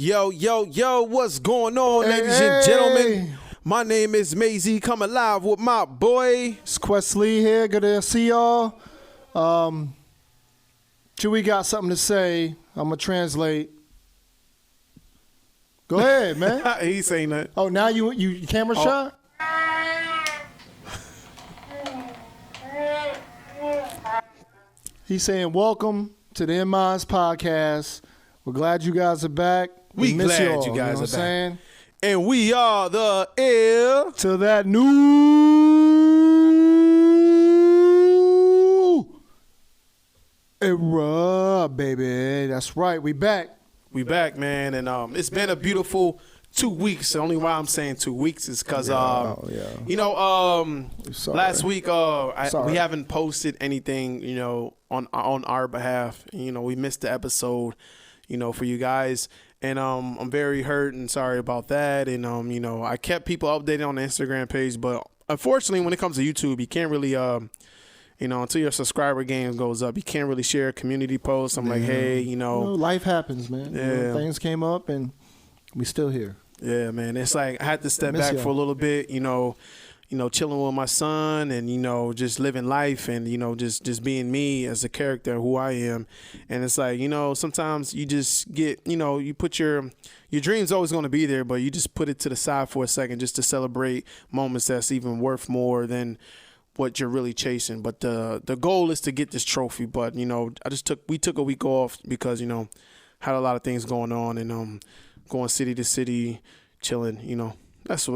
Yo, what's going on, ladies and gentlemen? My name is Maisie, coming live with my boy. It's Quest Lee here. Good to see y'all. Chewy got something to say. I'm going to translate. Go ahead, man. He saying that. Oh, now you camera shy? He's saying, welcome to the M-Minds podcast. We're glad you guys are back. We miss glad y'all, you guys are back. Saying? And we are the heir to that new era, baby. That's right. We back. We back, man. And it's been a beautiful 2 weeks. The only why I'm saying 2 weeks is because, you know, last week we haven't posted anything, you know, on our behalf. You know, we missed the episode, you know, for you guys. And I'm very hurt and sorry about that. And, you know, I kept people updated on the Instagram page. But unfortunately, when it comes to YouTube, you can't really, you know, until your subscriber game goes up, you can't really share community posts. I'm like, hey, you know. Life happens, man. Yeah. You know, things came up and we still here. Yeah, man. It's like I had to step back for a little bit, you know, chilling with my son and, you know, just living life and, you know, just being me as a character, who I am. And it's like, you know, sometimes you just get, you know, you put your dream's always going to be there, but you just put it to the side for a second just to celebrate moments that's even worth more than what you're really chasing. But the goal is to get this trophy. But, you know, we took a week off because, you know, had a lot of things going on and going city to city, chilling, you know. That's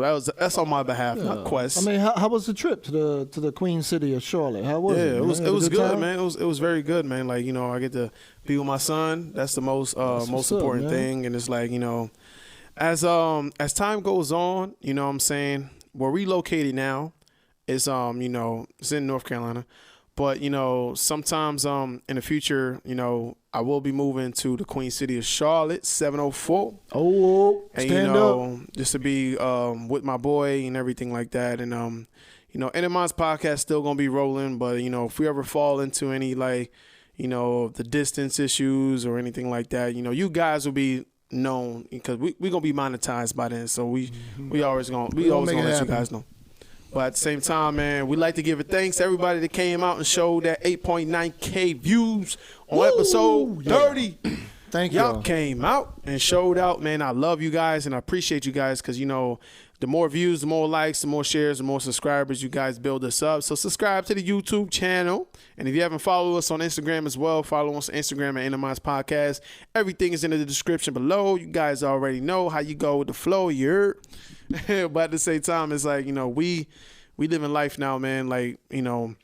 on my behalf, not Quest. I mean, how was the trip to the Queen City of Charlotte? How was it? Yeah, it was good, man. It was very good, man. Like, you know, I get to be with my son. That's the most important thing. And it's like, you know, as time goes on, you know what I'm saying, we're relocated now. It's you know, it's in North Carolina. But, you know, sometimes in the future, you know, I will be moving to the Queen City of Charlotte, 704. Oh, and, stand you know, up. Just to be with my boy and everything like that. And, you know, NMI's podcast still going to be rolling. But, you know, if we ever fall into any, like, you know, the distance issues or anything like that, you know, you guys will be known because we're going to be monetized by then. So we always going to let you guys know. But at the same time, man, we'd like to give a thanks to everybody that came out and showed that 8.9K views on episode 30. Thank you. Y'all came out and showed out, man. I love you guys and I appreciate you guys because, you know, the more views, the more likes, the more shares, the more subscribers, you guys build us up. So subscribe to the YouTube channel. And if you haven't followed us on Instagram as well, follow us on Instagram at NMI's Podcast. Everything is in the description below. You guys already know how you go with the flow. You're but at the same time, it's like, you know, we live in life now, man, like, you know,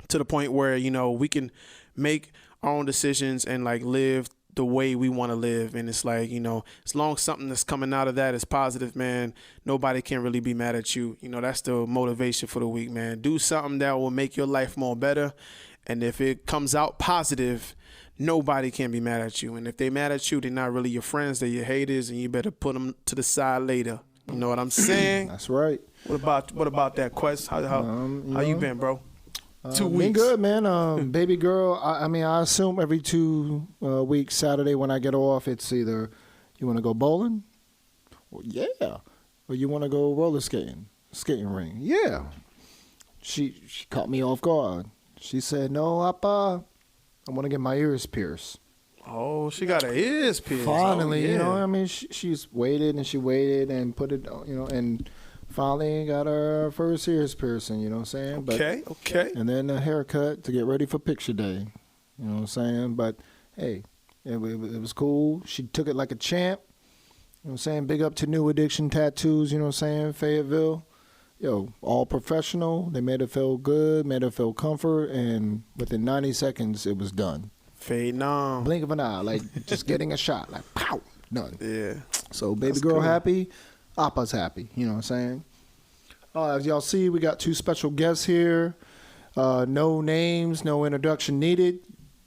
to the point where, you know, we can make our own decisions and, like, live the way we want to live. And it's like, you know, as long as something that's coming out of that is positive, man, nobody can really be mad at you. You know, that's the motivation for the week, man. Do something that will make your life more better. And if it comes out positive, nobody can be mad at you. And if they mad at you, they're not really your friends, they're your haters, and you better put them to the side later. You know what I'm saying? That's right. What about that, Quest? How you been, bro? 2 weeks. Been good, man. Baby girl, I mean, I assume every 2 weeks, Saturday when I get off, it's either you want to go bowling, or you want to go roller skating ring. Yeah. She caught me off guard. She said, "No, Appa, I want to get my ears pierced." Oh, she got her ears pierced. Finally, you know, I mean, she's waited and put it, you know, and finally got her first ears piercing, you know what I'm saying? Okay. And then a haircut to get ready for picture day, you know what I'm saying? But, hey, it was cool. She took it like a champ, you know what I'm saying? Big up to New Addiction Tattoos, you know what I'm saying? Fayetteville. Yo, all professional. They made her feel good, made her feel comfort, and within 90 seconds, it was done. Fade on. Blink of an eye, like just getting a shot, like pow, done. Yeah. So baby girl happy, Appa's happy. You know what I'm saying? As y'all see, we got 2 special guests here. No names, no introduction needed.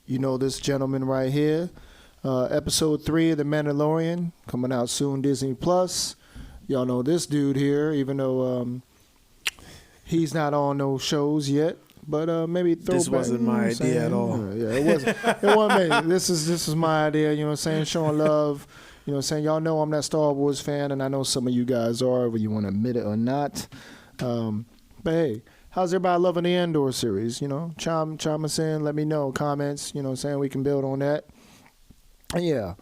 You know this gentleman right here. Episode 3 of The Mandalorian coming out soon, Disney Plus. Y'all know this dude here, even though he's not on no shows yet. But maybe this wasn't my idea at all. Yeah, it wasn't. It wasn't me. This is my idea. You know what I'm saying? Showing love, You know what I'm saying? Y'all know I'm that Star Wars fan, and I know some of you guys are, whether you want to admit it or not. But hey, how's everybody loving the Andor series? You know, chime us in, let me know, comments, you know what I'm saying? We can build on that. And yeah,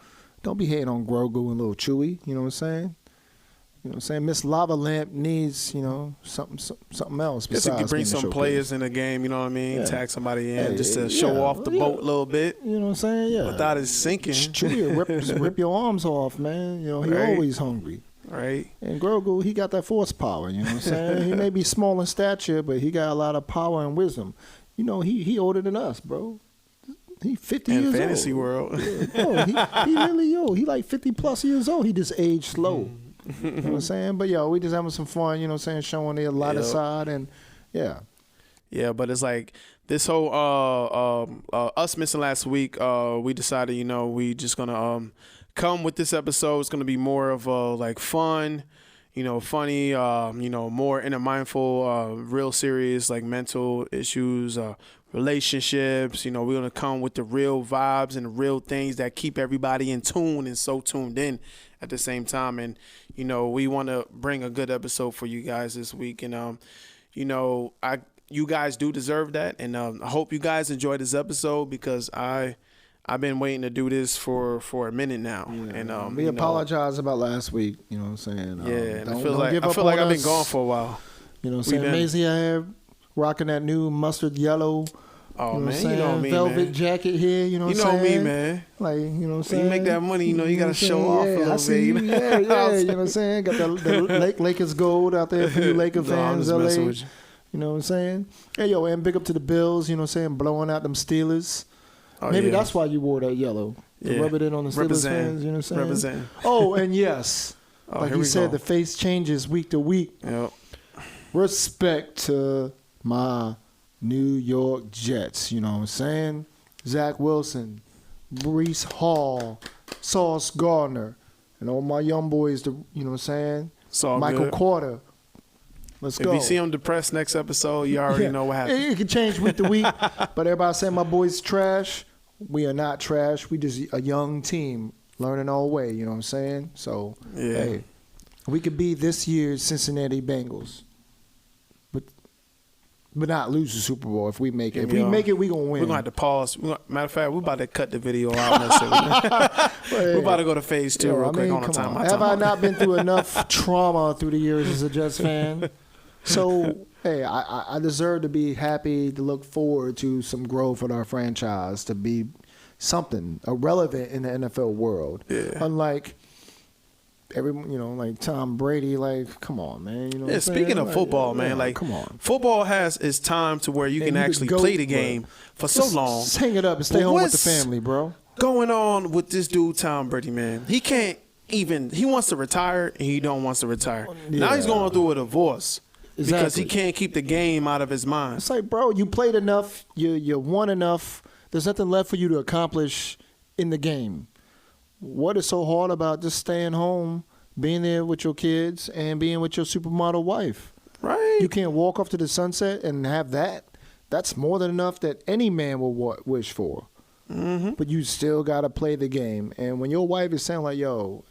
don't be hating on Grogu and little Chewie, you know what I'm saying? You know what I'm saying? Miss Lava Lamp needs, you know, something else besides Guess you could bring being the some showcase. players in the game, you know what I mean? Yeah. Tag somebody in Hey, just to show off the boat a little bit You know what I'm saying? Yeah. without it sinking. Chewie will rip your arms off, man. You know, he Right. always hungry. Right. And Grogu, he got that force power, you know what I'm saying? He may be small in stature, but he got a lot of power and wisdom. You know, he older than us, bro. He 50 In years fantasy old. world. Yeah, he really old. He like 50 plus years old. He just aged slow. You know what I'm saying? But yo, we just having some fun, you know what I'm saying, showing the lighter side and yeah. Yeah, but it's like this whole us missing last week, we decided, you know, we just gonna come with this episode. It's gonna be more of like fun, you know, funny, you know, more inner mindful, real serious, like mental issues, relationships. You know, we're gonna come with the real vibes and the real things that keep everybody in tune and so tuned in at the same time. And you know, we want to bring a good episode for you guys this week. And you know, you guys do deserve that. And I hope you guys enjoy this episode because I've been waiting to do this for a minute now. Yeah. And we apologize about last week, you know what I'm saying? Yeah, and I give feel up like on I've been us. gone for a while. You know what I'm saying? Maisie I have rocking that new mustard yellow. Oh, you know man, what I'm you know me, velvet man. jacket here, you know what You I'm know saying? me, man. Like, you know what I'm When saying? you make that money, you know you got to show off a I little see bit. you. You know? Yeah, you know what I'm saying? Got the Lakers gold out there for you Laker No, I'm fans, just LA. messing with you. You know what I'm saying? Hey, yo, and big up to the Bills, you know what I'm saying? Blowing out them Steelers. Oh, Maybe yeah. that's why you wore that yellow. To Yeah. rub it in on the Steelers Represent. fans, you know what I'm saying? Represent. Oh, and yes, Oh, like here you we said, go. the face changes week to week. Yep. Respect to my New York Jets, you know what I'm saying? Zach Wilson, Brees Hall, Sauce Gardner, and all my young boys, you know what I'm saying? It's all Michael good. Carter. Let's If go. you see him depressed next episode, you already know what happened. It can change week to week, but everybody saying my boys trash. We are not trash. We just a young team learning our way, you know what I'm saying? So, Yeah. hey, we could be this year's Cincinnati Bengals. But not lose the Super Bowl if we make it. If we make it, we going to win. We're going to have to pause. Matter of fact, we're about to cut the video out. We're about to go to phase 2 real quick on the time. Have I not been through enough trauma through the years as a Jets fan? So, hey, I deserve to be happy, to look forward to some growth in our franchise, to be something irrelevant in the NFL world. Yeah. Unlike everyone, you know, like Tom Brady, like, come on, man. You know what Yeah, I'm speaking saying? of football, man, yeah, like, come on. football has its time to where you And can you could actually go, play the bro. game for so long. Just hang it up and stay But home with the what's family, bro. going on with this dude, Tom Brady, man? He can't even, he wants to retire and he don't wants to retire. Now he's Yeah. going through a divorce because Exactly. he can't keep the game out of his mind. It's like, bro, you played enough, you won enough. There's nothing left for you to accomplish in the game. What is so hard about just staying home, being there with your kids, and being with your supermodel wife? Right. You can't walk off to the sunset and have that. That's more than enough that any man will wish for. Mm-hmm. But you still got to play the game. And when your wife is saying like, yo,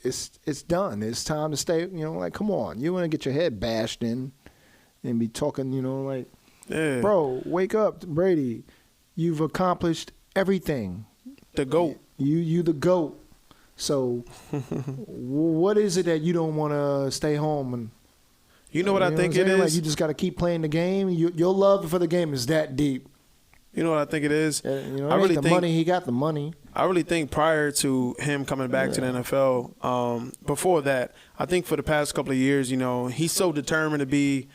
it's done. It's time to stay. You know, like, come on. You want to get your head bashed in and be talking, you know, like, Yeah. bro, wake up, Brady. You've accomplished everything. The GOAT. You the GOAT. So what is it that you don't want to stay home and You know what I think what I'm it saying? Like, is? you just got to keep playing the game. Your love for the game is that deep. You know what I think it is? You know, I really the think money. He got the money. I really think prior to him coming back to the NFL, before that, I think for the past couple of years, you know, he's so determined to be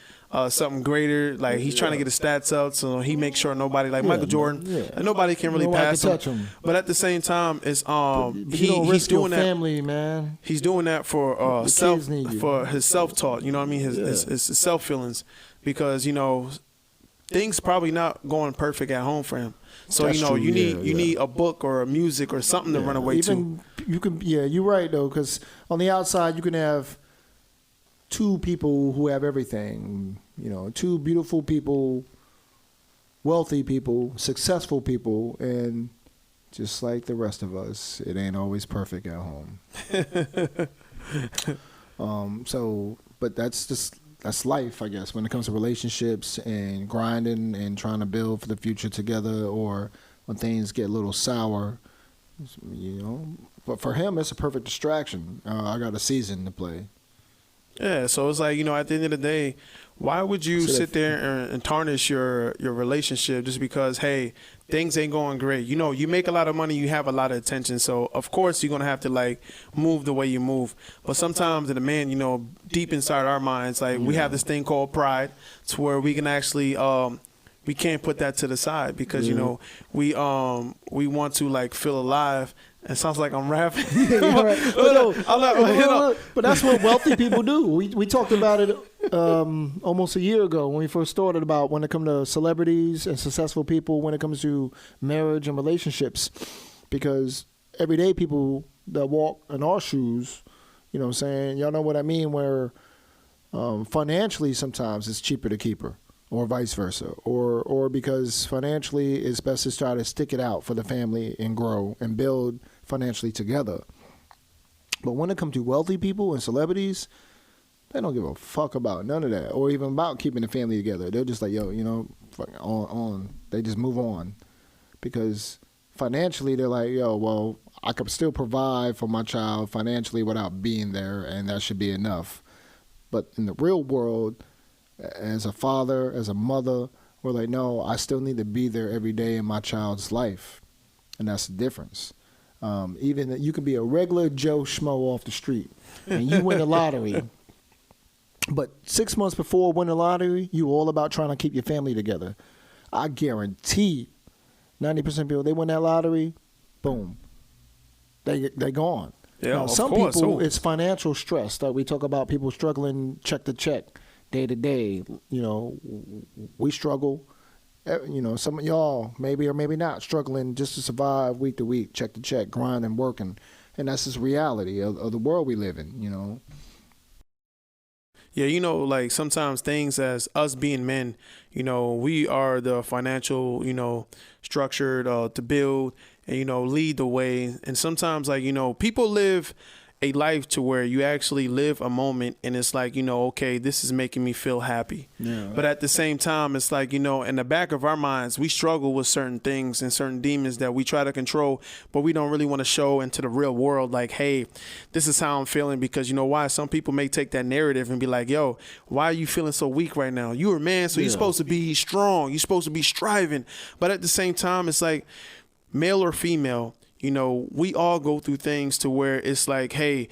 something greater. Like, he's trying to get his stats up, so he makes sure nobody, like Michael Jordan, and nobody can really Nobody pass can him. touch him. But at the same time, it's But you don't he's risk doing your that. family, man. He's doing that for The kids need you. for his self-taught. You know what I mean? His self feelings, because you know things probably not going perfect at home for him. So That's you know true, you yeah, need a book or a music or something to run away to. Even you can, you're right though, because on the outside you can have two people who have everything. You know, two beautiful people, wealthy people, successful people, and just like the rest of us, it ain't always perfect at home. But that's life, I guess, when it comes to relationships and grinding and trying to build for the future together, or when things get a little sour, you know. But for him, it's a perfect distraction. I got a season to play. Yeah, so it's like, at the end of the day, why would you sit there and tarnish your relationship just because, hey, things ain't going great? You make a lot of money, you have a lot of attention, so of course you're going to have to, like, move the way you move. But sometimes, the man, deep inside our minds, like, we have this thing called pride, to where we can actually we can't put that to the side because, we want to, like, feel alive. It sounds like I'm rapping. But that's what wealthy people do. We talked about it almost a year ago when we first started, about when it comes to celebrities and successful people, when it comes to marriage and relationships. Because everyday people that walk in our shoes, you know what I'm saying? Y'all know what I mean, where financially sometimes it's cheaper to keep her, or vice versa, or because financially it's best to try to stick it out for the family and grow and build financially together. But when it comes to wealthy people and celebrities, they don't give a fuck about none of that, or even about keeping the family together. They're just like, yo, on. They just move on, because financially they're like, yo, well, I could still provide for my child financially without being there, and that should be enough. But in the real world, as a father, as a mother, we're like, no, I still need to be there every day in my child's life. And that's the difference. Even you can be a regular Joe Schmo off the street and you win the lottery. But 6 months before winning the lottery, you all about trying to keep your family together. I guarantee 90% of people, they win that lottery, boom, they gone. Yeah, now, of some course. people, it's financial stress. That we talk about people struggling check to check, day to day. We struggle. Some of y'all maybe or maybe not struggling just to survive week to week, check to check, grinding, working, and that's just reality of the world we live in. Yeah, like sometimes things, as us being men, we are the financial, structured to build and, lead the way. And sometimes, like, people live a life to where you actually live a moment and it's like, okay, this is making me feel happy. Yeah. But at the same time, it's like, in the back of our minds, we struggle with certain things and certain demons that we try to control, but we don't really want to show into the real world. Like, hey, this is how I'm feeling, because why? Some people may take that narrative and be like, yo, why are you feeling so weak right now? You're a man, so you're supposed to be strong. You're supposed to be striving. But at the same time, it's like, male or female, we all go through things to where it's like, hey,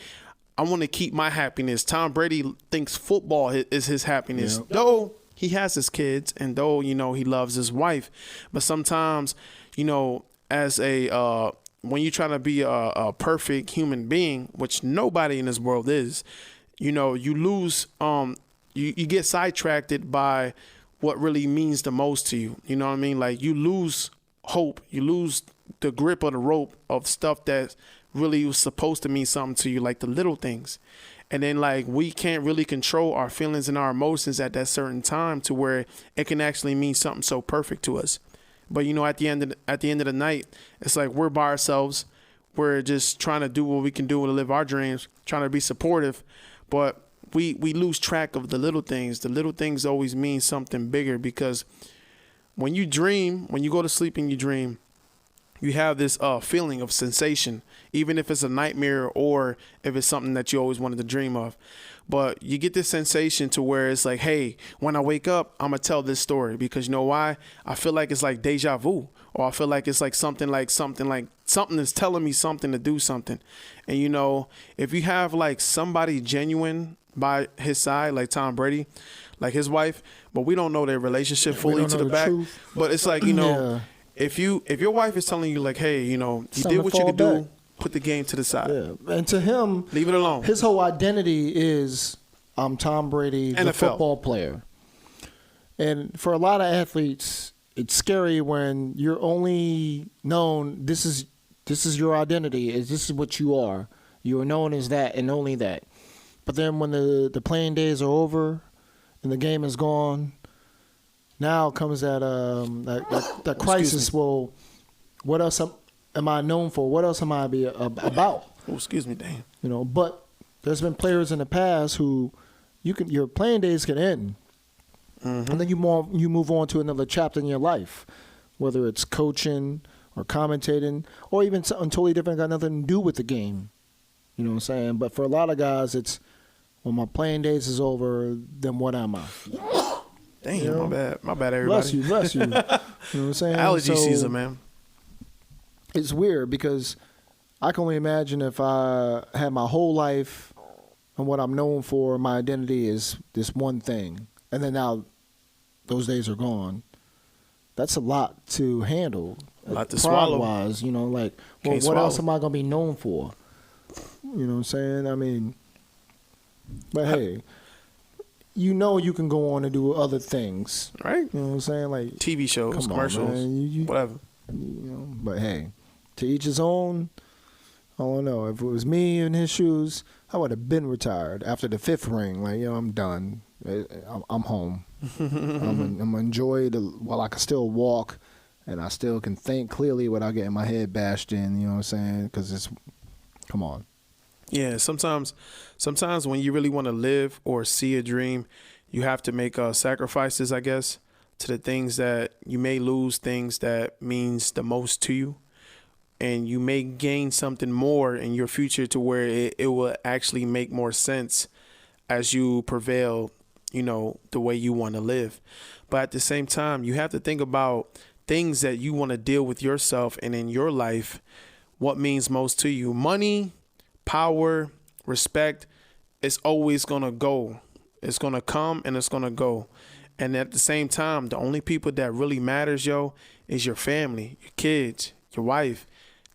I want to keep my happiness. Tom Brady thinks football is his happiness, though he has his kids and though, he loves his wife. But sometimes, as when you're trying to be a perfect human being, which nobody in this world is, you lose, you get sidetracked by what really means the most to you. You know what I mean? Like, you lose hope, you lose the grip of the rope of stuff that really was supposed to mean something to you, like the little things. And then, like, we can't really control our feelings and our emotions at that certain time to where it can actually mean something so perfect to us. But at the end of the night, it's like we're by ourselves. We're just trying to do what we can do to live our dreams, trying to be supportive, but we lose track of the little things. The little things always mean something bigger, because when you dream, when you go to sleep and you dream, you have this feeling of sensation, even if it's a nightmare or if it's something that you always wanted to dream of. But you get this sensation to where it's like, hey, when I wake up, I'm going to tell this story, because you know why? I feel like it's like deja vu, or I feel like it's like something is telling me something to do something. And, if you have like somebody genuine by his side, like Tom Brady, like his wife, but we don't know their relationship fully to the back. Truth. But it's like, if your wife is telling you like, hey, you did what you could do, put the game to the side. Yeah. And to him, leave it alone. His whole identity is I'm Tom Brady, the NFL football player. And for a lot of athletes, it's scary when you're only known, this is your identity, this is what you are. You are known as that and only that. But then when the playing days are over and the game is gone, now comes that crisis. Well, what else am I known for? What else am I about? Oh, excuse me, damn. You know, but there's been players in the past who your playing days can end, and then you move on to another chapter in your life, whether it's coaching or commentating or even something totally different, got nothing to do with the game. You know what I'm saying? But for a lot of guys, it's when my playing days is over, then what am I? Damn, you know? my bad, everybody. Bless you. You know what I'm saying? Allergy season, man. It's weird because I can only imagine if I had my whole life and what I'm known for, my identity is this one thing, and then now those days are gone. That's a lot to handle. A lot to swallow. Pride-wise, you know, like, well, what else am I going to be known for? You know what I'm saying? I mean, but hey, you know you can go on and do other things. Right. You know what I'm saying? Like TV shows, commercials, whatever. You know, but hey, to each his own. I don't know. If it was me in his shoes, I would have been retired after the 5th ring. Like, I'm done. I'm home. I'm gonna enjoy while I can still walk, and I still can think clearly without getting my head bashed in. You know what I'm saying? Because it's, come on. Yeah. Sometimes when you really want to live or see a dream, you have to make sacrifices, I guess, to the things that you may lose, things that means the most to you. And you may gain something more in your future to where it will actually make more sense as you prevail, you know, the way you want to live. But at the same time, you have to think about things that you want to deal with yourself and in your life, what means most to you. Money, power, respect, it's always going to go. It's going to come and it's going to go. And at the same time, the only people that really matters, is your family, your kids, your wife.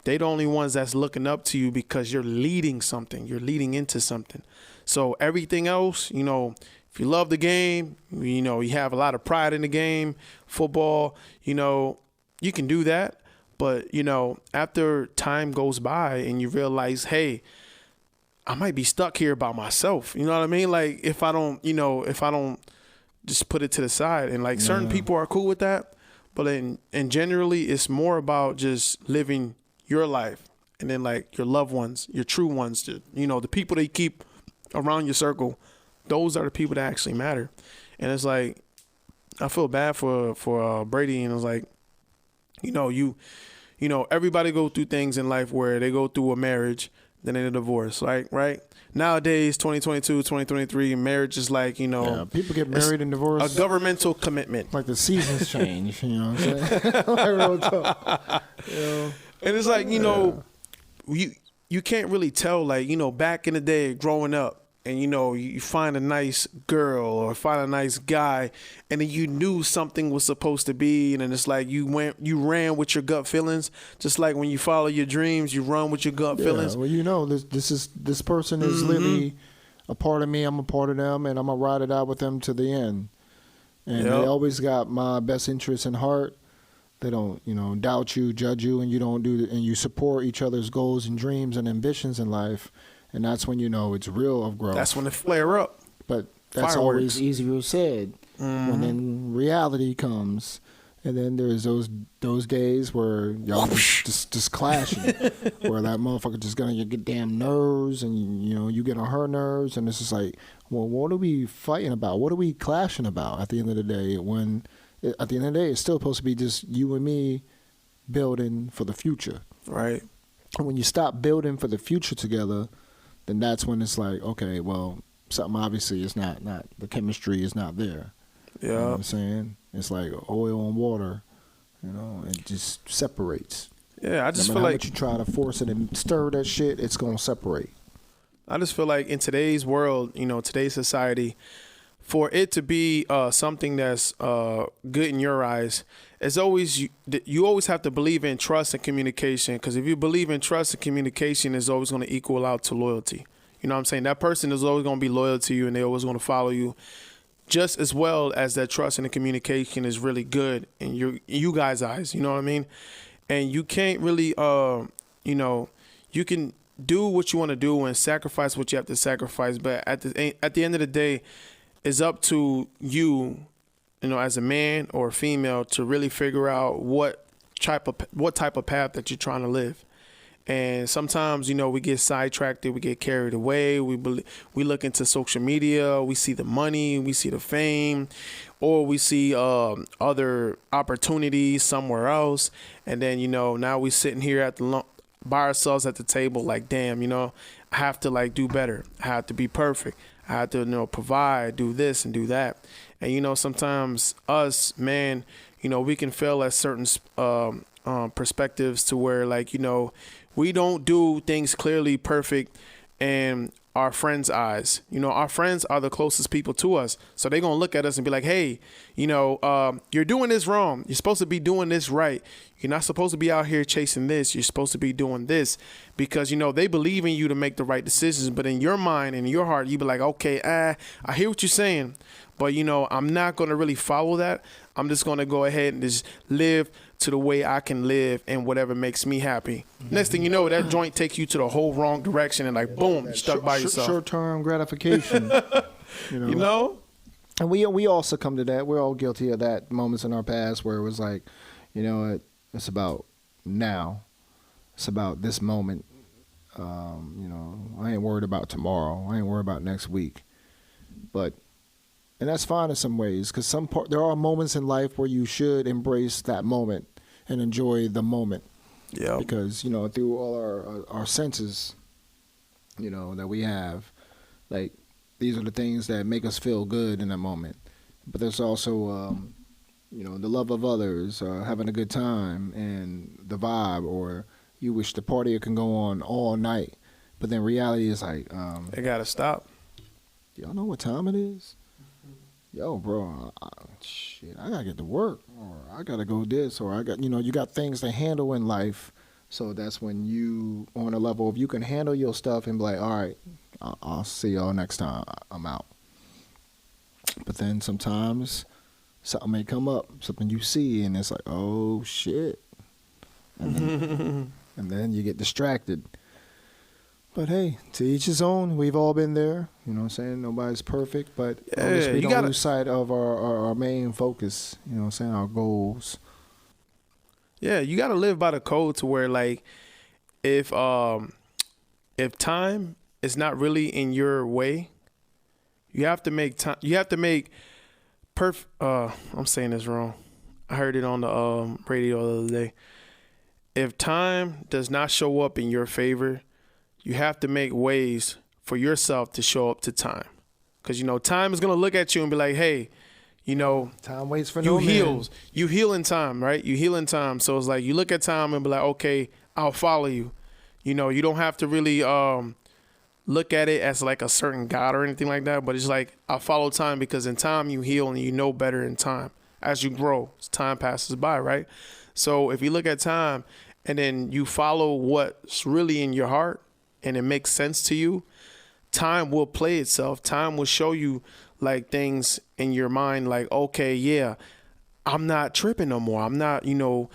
They the only ones that's looking up to you because you're leading something. You're leading into something. So everything else, you know, if you love the game, you know, you have a lot of pride in the game, football, you know, you can do that. But, you know, after time goes by and you realize, hey, I might be stuck here by myself. You know what I mean? Like if I don't just put it to the side, and like certain people are cool with that. But and generally it's more about just living your life, and then like your loved ones, your true ones, you know, the people that you keep around your circle, those are the people that actually matter. And it's like, I feel bad for Brady, and it's like, you know, everybody go through things in life where they go through a marriage, then they divorce, right? Nowadays, 2022, 2023, marriage is like, you know, people get married and divorced. A governmental commitment. Like the seasons change, you know what I'm saying? Like real talk. You know? And it's like, you know, you can't really tell, like, you know, back in the day growing up, and, you know, you find a nice girl or find a nice guy, and then you knew something was supposed to be, and then it's like you ran with your gut feelings, just like when you follow your dreams, you run with your gut feelings. Well, you know, this person is literally a part of me, I'm a part of them, and I'm going to ride it out with them to the end. And they always got my best interests in heart. They don't, you know, doubt you, judge you, and you support each other's goals and dreams and ambitions in life. And that's when you know it's real of growth. That's when it flare up. But that's always easier said when then reality comes. And then there's those days where y'all just clashing, where that motherfucker just getting your damn nerves, and you know you get on her nerves, and it's just like, well, what are we fighting about? What are we clashing about? At the end of the day, at the end of the day, it's still supposed to be just you and me building for the future. Right. And when you stop building for the future together, then that's when it's like, okay, well, something obviously is not the chemistry is not there. Yeah. You know what I'm saying? It's like oil and water, you know, it just separates. Yeah, I just no feel like you try to force it and stir that shit, it's going to separate. I just feel like in today's world, you know, today's society, for it to be something that's good in your eyes, it's always you always have to believe in trust and communication, because if you believe in trust and communication, it's always going to equal out to loyalty. You know what I'm saying? That person is always going to be loyal to you, and they're always going to follow you, just as well as that trust and the communication is really good in you guys' eyes. You know what I mean? And you can't really, you know, you can do what you want to do and sacrifice what you have to sacrifice, but at the end of the day, it's up to you, you know, as a man or a female, to really figure out what what type of path that you're trying to live. And sometimes, you know, we get sidetracked, we get carried away. We look into social media, we see the money, we see the fame, or we see other opportunities somewhere else. And then, you know, now we sitting here at by ourselves at the table, like, damn, you know, I have to like do better. I have to be perfect. I have to, you know, provide, do this and do that. And, you know, sometimes us, man, you know, we can fail at certain perspectives to where, like, you know, we don't do things clearly perfect in our friends' eyes. You know, our friends are the closest people to us. So they're going to look at us and be like, hey, you know, you're doing this wrong. You're supposed to be doing this right. You're not supposed to be out here chasing this. You're supposed to be doing this because, you know, they believe in you to make the right decisions. But in your mind and in your heart, you be like, okay, I hear what you're saying. But, you know, I'm not going to really follow that. I'm just going to go ahead and just live to the way I can live and whatever makes me happy. Next thing you know, that joint takes you to the whole wrong direction and like, boom, you're stuck by yourself. Short-term gratification. You know? And we all succumb to that. We're all guilty of that, moments in our past where it was like, you know, it's about now. It's about this moment. You know, I ain't worried about tomorrow. I ain't worried about next week. And that's fine in some ways, because there are moments in life where you should embrace that moment and enjoy the moment. Yeah. Because, you know, through all our senses, you know, that we have, like, these are the things that make us feel good in that moment. But there's also, you know, the love of others, having a good time, and the vibe, or you wish the party can go on all night. But then reality is like, it got to stop. Y'all know what time it is? Yo, bro, shit, I gotta get to work, or I gotta go this, or you got things to handle in life. So that's when you, on a level of you can handle your stuff and be like, all right, I'll see y'all next time. I'm out. But then sometimes something may come up, something you see, and it's like, oh shit, and then you get distracted. But hey, to each his own. We've all been there. You know what I'm saying? Nobody's perfect, but we don't lose sight of our main focus. You know what I'm saying? Our goals. Yeah, you got to live by the code to where, like, if time is not really in your way, you have to make time. You have to make I'm saying this wrong. I heard it on the radio the other day. If time does not show up in your favor, you have to make ways for yourself to show up to time. Because, you know, time is going to look at you and be like, hey, you know, time waits for no man. You heal in time, right? You heal in time. So it's like you look at time and be like, okay, I'll follow you. You know, you don't have to really look at it as like a certain God or anything like that. But it's like, I'll follow time because in time you heal and you know better in time. As you grow, as time passes by, right? So if you look at time and then you follow what's really in your heart, and it makes sense to you, time will play itself. Time will show you like things in your mind like, okay, yeah, I'm not tripping no more. I'm not, you know,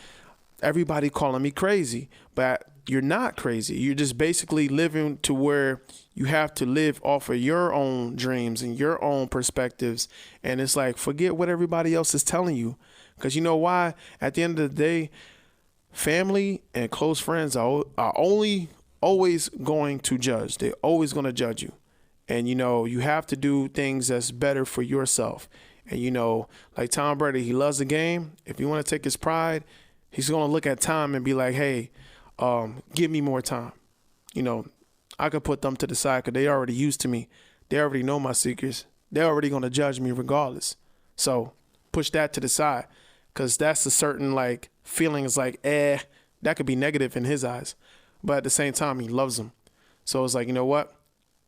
everybody calling me crazy, but you're not crazy. You're just basically living to where you have to live off of your own dreams and your own perspectives. And it's like, forget what everybody else is telling you. Because you know why? At the end of the day, family and close friends are always going to judge. They're always going to judge you. And, you know, you have to do things that's better for yourself. And, you know, like Tom Brady, he loves the game. If you want to take his pride, he's going to look at time and be like, hey, give me more time. You know, I could put them to the side because they already used to me. They already know my secrets. They're already going to judge me regardless. So push that to the side because that's a certain, like, feeling is like, that could be negative in his eyes. But at the same time, he loves them. So it's like, you know what?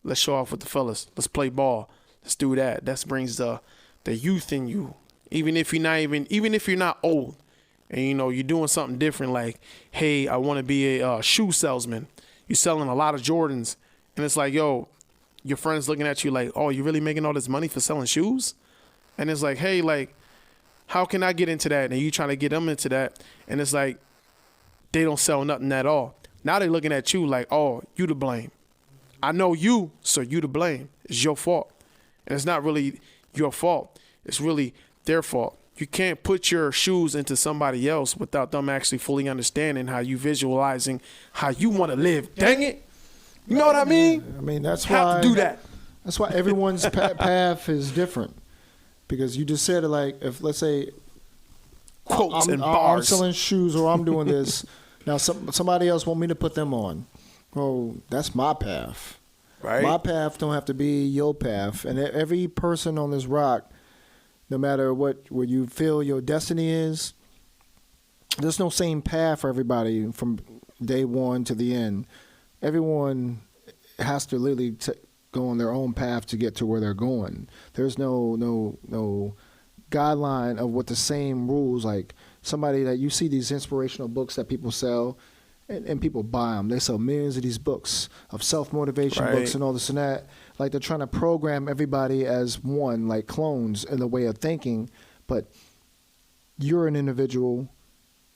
Let's show off with the fellas. Let's play ball. Let's do that. That brings the youth in you. Even if you're not old and, you know, you're doing something different, like, hey, I want to be a shoe salesman. You're selling a lot of Jordans. And it's like, yo, your friend's looking at you like, oh, you really making all this money for selling shoes? And it's like, hey, like, how can I get into that? And you trying to get them into that. And it's like, they don't sell nothing at all. Now they're looking at you like, oh, you to blame. I know you, so you to blame. It's your fault. And it's not really your fault. It's really their fault. you can't put your shoes into somebody else without them actually fully understanding how you visualizing how you want to live. Dang it. You know what I mean? I mean, that's Have why to do that. That's why everyone's path is different. Because you just said it like, if let's say Quotes and I'm bars. selling shoes or I'm doing this, now somebody else want me to put them on. Well, that's my path. Right. My path don't have to be your path. And every person on this rock, no matter what you feel your destiny is, there's no same path for everybody from day one to the end. Everyone has to literally go on their own path to get to where they're going. There's no guideline of what the same rules, like somebody that you see these inspirational books that people sell and people buy them. They sell millions of these books of self-motivation books and all this and that. Like they're trying to program everybody as one, like clones in the way of thinking. But you're an individual.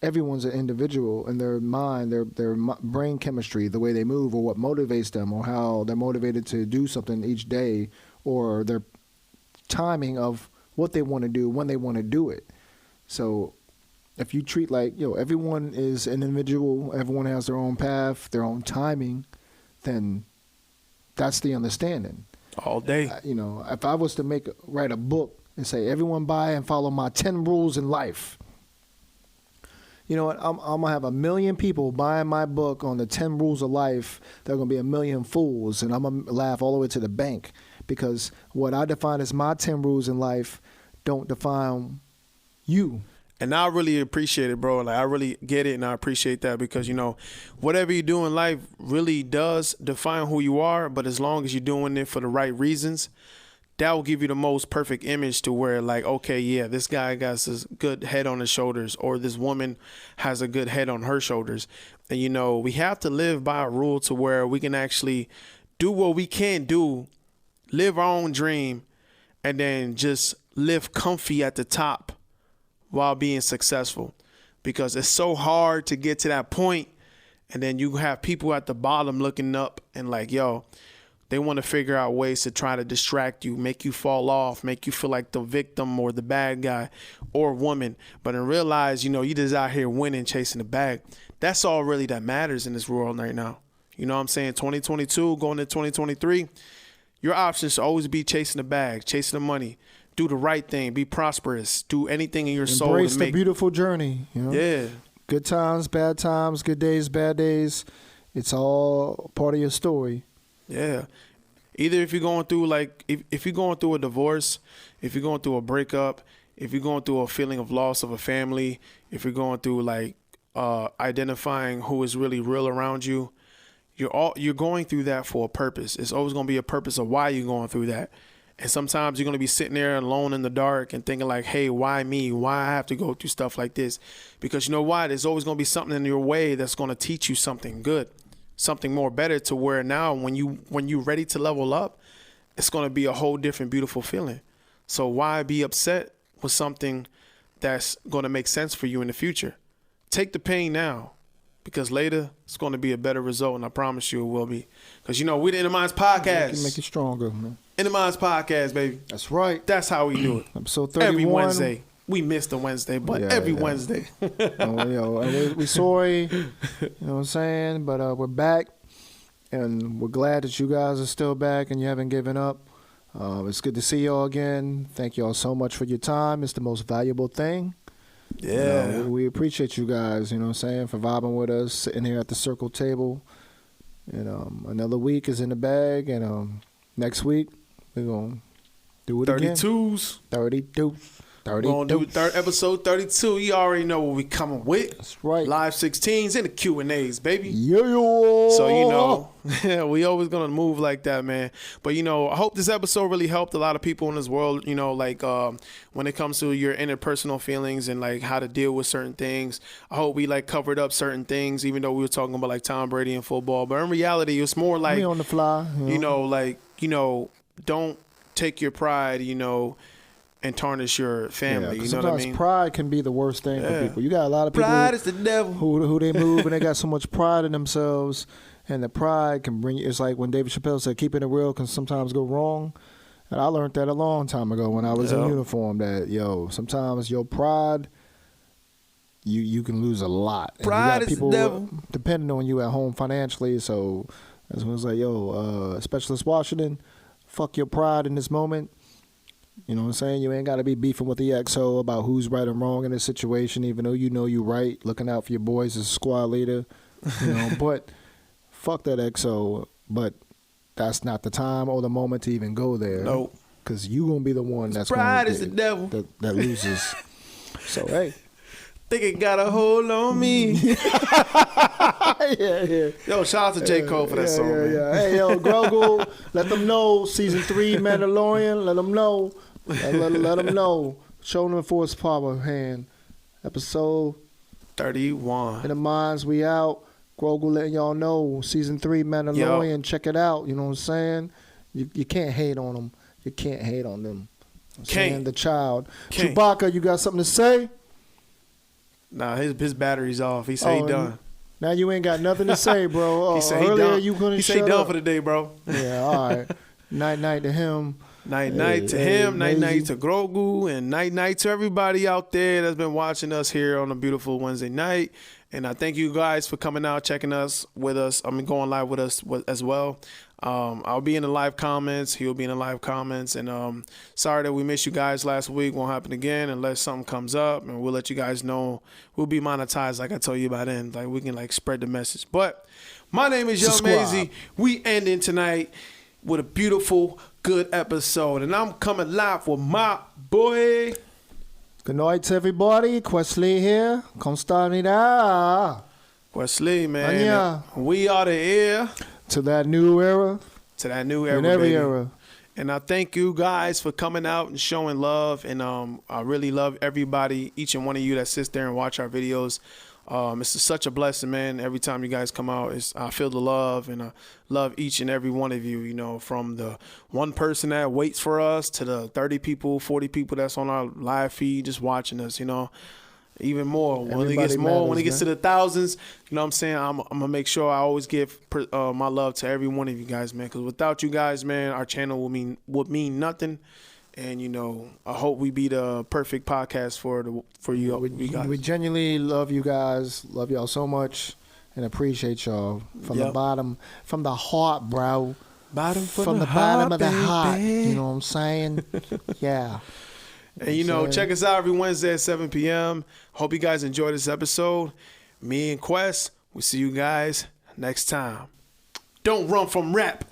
Everyone's an individual in their mind, their brain chemistry, the way they move or what motivates them or how they're motivated to do something each day or their timing of what they want to do, when they want to do it. So if you treat like, everyone is an individual, everyone has their own path, their own timing, then that's the understanding. All day. If I was to write a book and say, everyone buy and follow my 10 rules in life, you know what? I'm going to have 1 million people buying my book on the 10 rules of life. There are going to be 1 million fools, and I'm going to laugh all the way to the bank because what I define as my 10 rules in life don't define you. And I really appreciate it, bro. Like, I really get it, and I appreciate that because, whatever you do in life really does define who you are, but as long as you're doing it for the right reasons, that will give you the most perfect image to where, like, okay, yeah, this guy got this good head on his shoulders, or this woman has a good head on her shoulders. And, we have to live by a rule to where we can actually do what we can do, live our own dream, and then just live comfy at the top while being successful, because it's so hard to get to that point, and then you have people at the bottom looking up and like, they want to figure out ways to try to distract you, make you fall off, make you feel like the victim or the bad guy or woman. But in realize, you just out here winning, chasing the bag. That's all really that matters in this world right now. You know what I'm saying? 2022, going into 2023, your options should always be chasing the bag, chasing the money. Do the right thing. Be prosperous. Do anything in your soul to embrace the beautiful journey. Yeah. Good times, bad times, good days, bad days. It's all part of your story. Yeah. Either if you're going through if you're going through a divorce, if you're going through a breakup, if you're going through a feeling of loss of a family, if you're going through identifying who is really real around you, you're going through that for a purpose. It's always going to be a purpose of why you're going through that. And sometimes you're going to be sitting there alone in the dark and thinking like, hey, why me? Why I have to go through stuff like this? Because you know why? There's always going to be something in your way that's going to teach you something good, something more better, to where now when you're ready to level up, it's going to be a whole different beautiful feeling. So why be upset with something that's going to make sense for you in the future? Take the pain now, because later it's going to be a better result, and I promise you it will be. Because, we the Inner Minds Podcast. Make it stronger, man. Inner Minds Podcast, baby. That's right. That's how we do it. Episode 31. Every Wednesday. We missed a Wednesday, but every Wednesday. We're sorry, you know what I'm saying? But we're back, and we're glad that you guys are still back and you haven't given up. It's good to see y'all again. Thank y'all so much for your time. It's the most valuable thing. Yeah. We appreciate you guys, you know what I'm saying, for vibing with us, sitting here at the circle table. And another week is in the bag, and next week we're going to do it 32s. again. 32. We're going to do episode 32. You already know what we coming with. That's right. Live 16s and the Q&As, baby. Yeah. So, we always going to move like that, man. But, I hope this episode really helped a lot of people in this world, when it comes to your interpersonal feelings and, how to deal with certain things. I hope we, covered up certain things, even though we were talking about, Tom Brady and football. But in reality, it's more like, me on the fly. Don't take your pride, and tarnish your family. You know what I mean? Pride can be the worst thing for people. You got a lot of people. Pride is the devil. Who they move and they got so much pride in themselves, and the pride can bring you. It's like when David Chappelle said, "Keeping it real can sometimes go wrong." And I learned that a long time ago when I was in uniform that, sometimes your pride, you can lose a lot. And pride you got people is the devil. depending on you at home financially. So that's when it's like, Specialist Washington, fuck your pride in this moment. You know what I'm saying? You ain't got to be beefing with the XO about who's right and wrong in this situation, even though you know you right, looking out for your boys as a squad leader. But fuck that XO. But that's not the time or the moment to even go there. Nope. Because you going to be the one that's pride going is the devil. That loses. So, hey. Think it got a hold on me. Yeah. Yo, shout out to J. Cole for that song, man. Yeah. Hey, Grogu, let them know. Season 3 Mandalorian, let them know. Let them know. Show them the Force Power hand. Episode 31. In the minds, we out. Grogu letting y'all know. Season 3 Mandalorian, check it out. You know what I'm saying? You can't hate on them. You can't hate on them. Can't. The child. Can't. Chewbacca, you got something to say? Nah, his battery's off. He said he done. Now you ain't got nothing to say, bro. He said he earlier done. you couldn't He shut said he done up. for the day, bro. Yeah, all right. Night to him. Night to him. Night to Grogu, and night to everybody out there that's been watching us here on a beautiful Wednesday night. And I thank you guys for coming out, checking us with us. Going live with us as well. I'll be in the live comments. He'll be in the live comments. And sorry that we missed you guys last week. Won't happen again unless something comes up, and we'll let you guys know. We'll be monetized, like I told you by then. Like we can spread the message. But my name is Young Maisie. We ending tonight with a beautiful, good episode, and I'm coming live with my boy. Good night to everybody. Questley here. Constanida. Wesley, man. Anya. We are the heir to that new era. To that new era, in every baby. era. And I thank you guys for coming out and showing love. And I really love everybody, each and one of you that sits there and watch our videos. It's such a blessing, man. Every time you guys come out, I feel the love, and I love each and every one of you, from the one person that waits for us to the 30 people, 40 people that's on our live feed just watching us, even more. When it gets more, when it gets to the thousands, you know what I'm saying? I'm going to make sure I always give my love to every one of you guys, man, because without you guys, man, our channel would mean nothing. And, I hope we be the perfect podcast for you guys. We genuinely love you guys. Love y'all so much and appreciate y'all from the bottom, from the heart, bro. From the bottom of the heart. You know what I'm saying? Yeah. And, check us out every Wednesday at 7 p.m. Hope you guys enjoy this episode. Me and Quest, we'll see you guys next time. Don't run from rap.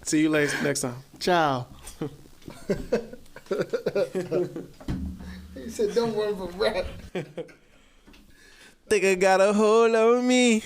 See you later next time. Ciao. He said, don't run from rap. Think I got a hold on me.